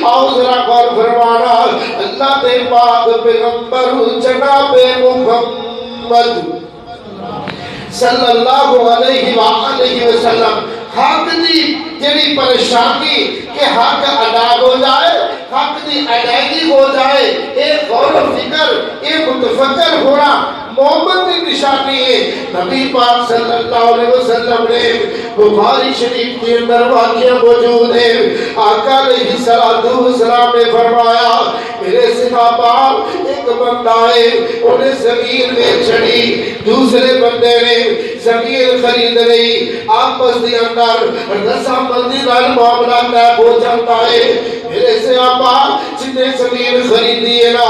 آؤ ذرا غور فرمانا اللہ دے پاک پیغمبر جناب محمد صلی اللہ علیہ وآلہ وسلم حق دی جڑی پریشانی کہ حق ادا ہو جائے حق دی ادائیگی ہو جائے اے غور و فکر اے متفکر ہونا مومن کی نشانی ہے نبی پاک صلی اللہ علیہ وسلم نے بخاری شریف کے اندر واقعہ موجود ہے آقا علیہ السلام نے فرمایا میرے صحابہ ایک بندہ ہے انہیں زمین میں چڑھی دوسرے بندے نے زمین خرید رہی آپس کے اندر رضامندی نال معاملہ طے ہو جاتا ہے میرے صحابہ جن نے زمین خریدی ہے نا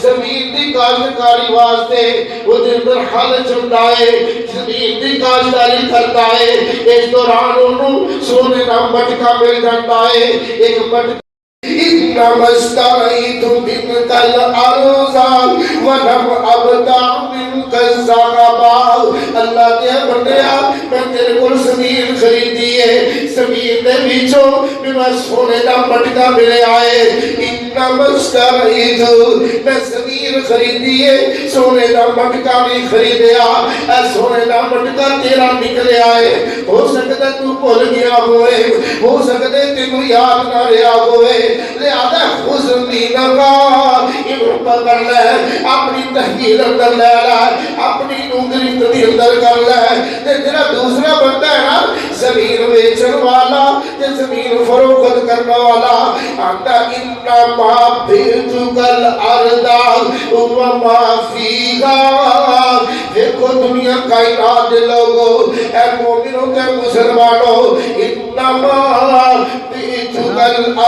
زمین دی کاشتکاری واسطے وہ دن در حل چلتا ہے زمین دی کاشتکاری کرتا ہے اس دوران انہوں سونے کا مٹکا مل جاتا ہے ایک مٹکا انما اشتريت منك الارض ولم ابتع منك الزرع اللہ دے بندیا میں تیرے کو زمین خریدی ہے زمین دے وچوں میں سونے دا مٹکا ملے آئے انما اشتريت میں زمین خریدی ہے سونے دا مٹکا نہیں خریدیا اے سونے دا مٹکا تیرا نکلے آئے ہو سکتا تو بھول گیا ہوئے ہو سکتا تینوں یاد نہ رہا ہوئے لہذا خزنی نگا انہوں پکڑ لے اپنی تحقیل اندر لے لے اپنی نوکری تدیر اندر کر لے تیرا دوسرا بندہ ہے نا زمین ویچن والا زمین فروخت کرنا والا انتا انما بیتک الارض وما فیہا دیکھو دنیا کائنات لوگو اے مومنوں کے مسلمانوں انما بیتک الارض